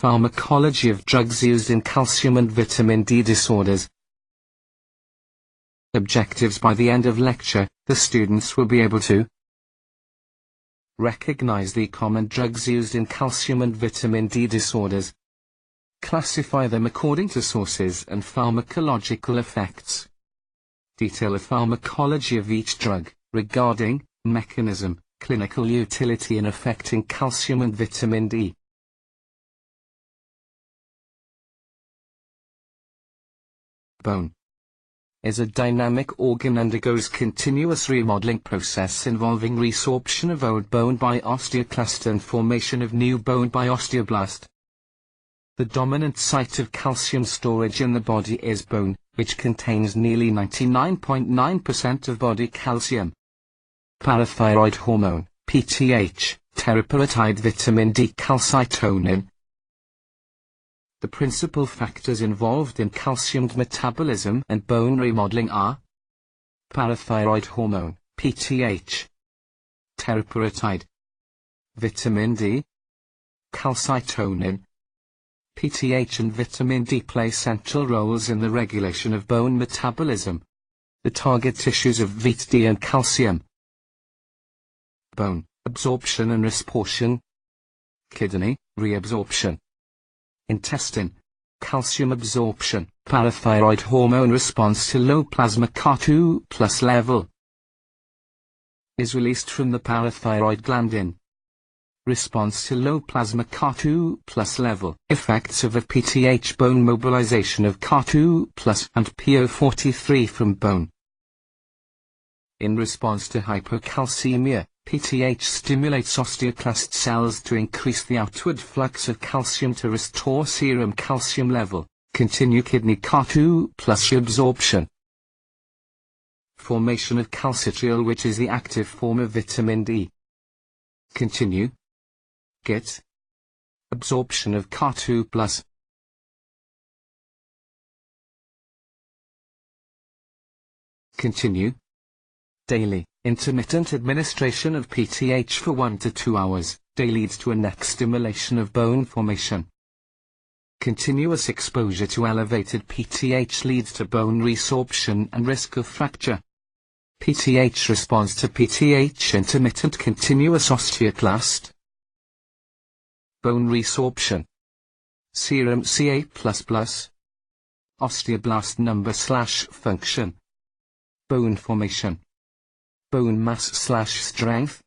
Pharmacology of drugs used in calcium and vitamin D disorders. Objectives: by the end of lecture, the students will be able to recognize the common drugs used in calcium and vitamin D disorders, classify them according to sources and pharmacological effects, detail the pharmacology of each drug, regarding mechanism, clinical utility in affecting calcium and vitamin D. Bone is a dynamic organ, undergoes continuous remodeling process involving resorption of old bone by osteoclast and formation of new bone by osteoblast. The dominant site of calcium storage in the body is bone, which contains nearly 99.9% of body calcium. Parathyroid hormone, PTH, teriparatide vitamin D, calcitonin. The principal factors involved in calcium metabolism and bone remodeling are parathyroid hormone, PTH, teriparatide, vitamin D, calcitonin. PTH and vitamin D play central roles in the regulation of bone metabolism. The target tissues of Vit.D and calcium. Bone absorption and resorption. Kidney reabsorption. Intestine calcium absorption. Parathyroid hormone response to low plasma Ca2+ level is released from the parathyroid gland in response to low plasma Ca2+ level. Effects of a PTH: bone mobilization of Ca2+ and PO43 from bone. In response to hypocalcemia, PTH stimulates osteoclast cells to increase the outward flux of calcium to restore serum calcium level. Continue kidney Ca2+ absorption. Formation of calcitriol, which is the active form of vitamin D. Continue GIT absorption of Ca2+. Continue daily intermittent administration of PTH for 1 to 2 hours leads to a neck stimulation of bone formation. Continuous exposure to elevated PTH leads to bone resorption and risk of fracture. PTH response to PTH: intermittent continuous osteoclast. Bone resorption. Serum Ca++. Osteoblast number/function. Bone formation. Bone mass/strength.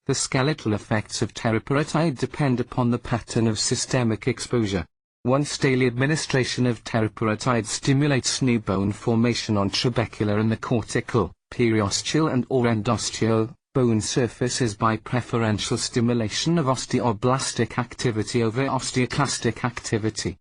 The skeletal effects of teriparatide depend upon the pattern of systemic exposure. Once daily administration of teriparatide stimulates new bone formation on trabecular and the cortical, periosteal and or endosteal bone surfaces by preferential stimulation of osteoblastic activity over osteoclastic activity.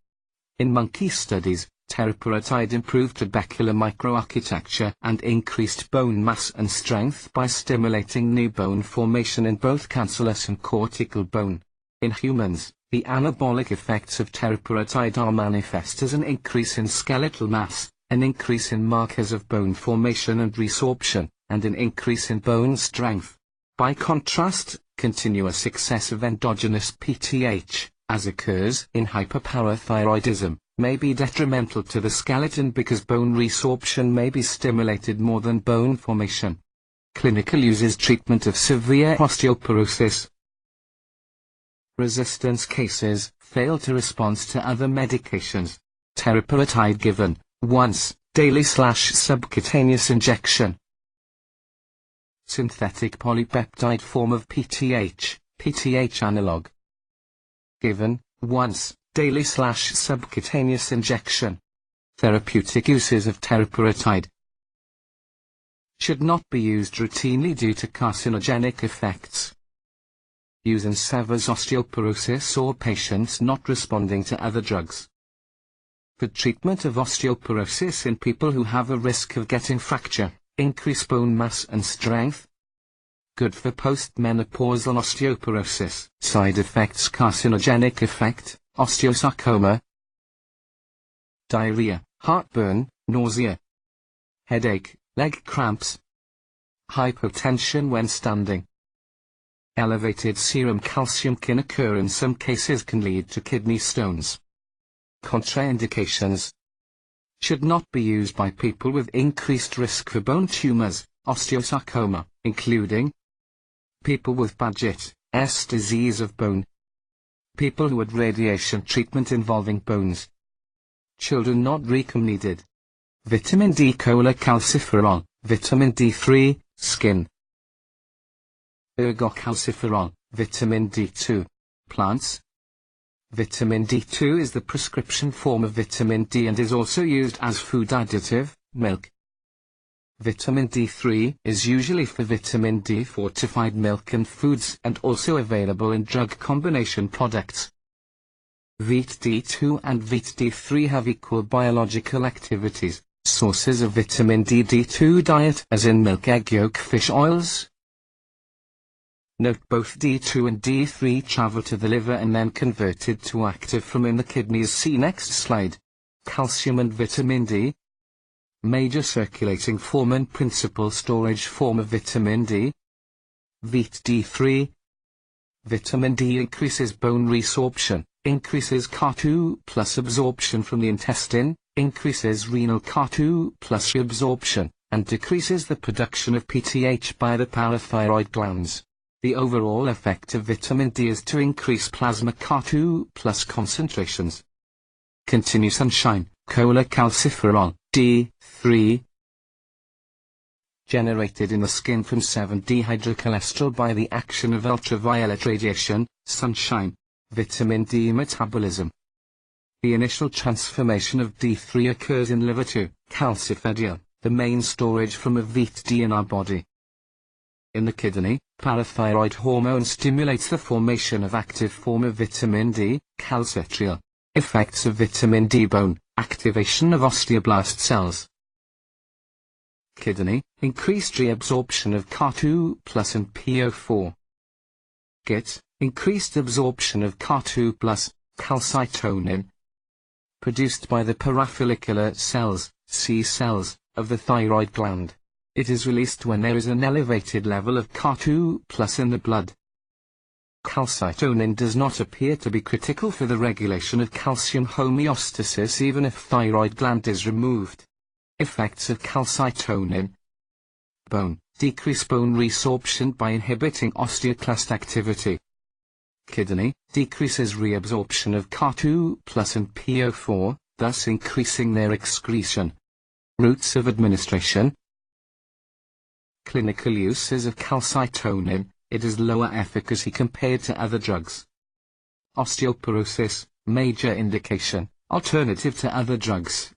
In monkey studies, teriparatide improved trabecular microarchitecture and increased bone mass and strength by stimulating new bone formation in both cancellous and cortical bone. In humans, the anabolic effects of teriparatide are manifest as an increase in skeletal mass, an increase in markers of bone formation and resorption, and an increase in bone strength. By contrast, continuous excess of endogenous PTH, as occurs in hyperparathyroidism, may be detrimental to the skeleton because bone resorption may be stimulated more than bone formation. Clinical uses: treatment of severe osteoporosis. Resistance cases fail to respond to other medications. Teriparatide given once daily/subcutaneous injection. Synthetic polypeptide form of PTH, PTH analog. Given once daily/subcutaneous injection. Therapeutic uses of teriparatide. Should not be used routinely due to carcinogenic effects. Use in severe osteoporosis or patients not responding to other drugs. For treatment of osteoporosis in people who have a risk of getting fracture, increase bone mass and strength. Good for postmenopausal osteoporosis. Side effects: carcinogenic effect, osteosarcoma, diarrhea, heartburn, nausea, headache, leg cramps, hypotension when standing. Elevated serum calcium can occur in some cases, can lead to kidney stones. Contraindications: should not be used by people with increased risk for bone tumors, osteosarcoma, including people with Paget's disease of bone, people who had radiation treatment involving bones, children not recommended. Vitamin D, calcitonin, vitamin D3, skin. Calcitonin, vitamin D2, plants. Vitamin D2 is the prescription form of vitamin D and is also used as food additive, milk. Vitamin D3 is usually for vitamin D fortified milk and foods and also available in drug combination products. Vit.D2 and Vit.D3 have equal biological activities. Sources of vitamin D: D2 diet, as in milk, egg yolk, fish oils. Note both D2 and D3 travel to the liver and then converted to active from in the kidneys. See next slide. Calcium and vitamin D. Major circulating form and principal storage form of vitamin D. Vit.D3. Vitamin D increases bone resorption, increases Ca2 plus absorption from the intestine, increases renal Ca2 plus reabsorption, and decreases the production of PTH by the parathyroid glands. The overall effect of vitamin D is to increase plasma Ca2 plus concentrations. Continue sunshine, calcitonin, D3. Generated in the skin from 7-dehydrocholesterol by the action of ultraviolet radiation, sunshine. Vitamin D metabolism. The initial transformation of D3 occurs in liver to calcitonin, the main storage form of Vit.D in our body. In the kidney, parathyroid hormone stimulates the formation of active form of vitamin D, calcitriol. Effects of vitamin D: bone, activation of osteoblast cells. Kidney, increased reabsorption of Ca2 plus and PO4. Gut, increased absorption of Ca2 plus, calcitonin. Produced by the parafollicular cells, C cells, of the thyroid gland. It is released when there is an elevated level of Ca2 plus in the blood. Calcitonin does not appear to be critical for the regulation of calcium homeostasis even if thyroid gland is removed. Effects of calcitonin. Bone, decrease bone resorption by inhibiting osteoclast activity. Kidney, decreases reabsorption of Ca2 plus and PO4, thus increasing their excretion. Routes of administration. Clinical uses of calcitonin: it has lower efficacy compared to other drugs. Osteoporosis, major indication, alternative to other drugs.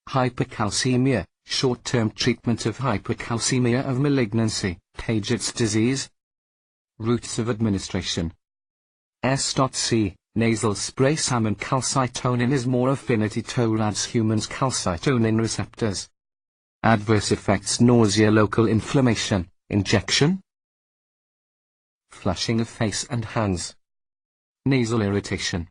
Hypercalcemia, short-term treatment of hypercalcemia of malignancy, Paget's disease. Routes of administration. S.C. Nasal spray. Salmon calcitonin is more affinity towards humans' calcitonin receptors. Adverse effects: nausea, local inflammation, injection. Flushing of face and hands. Nasal irritation.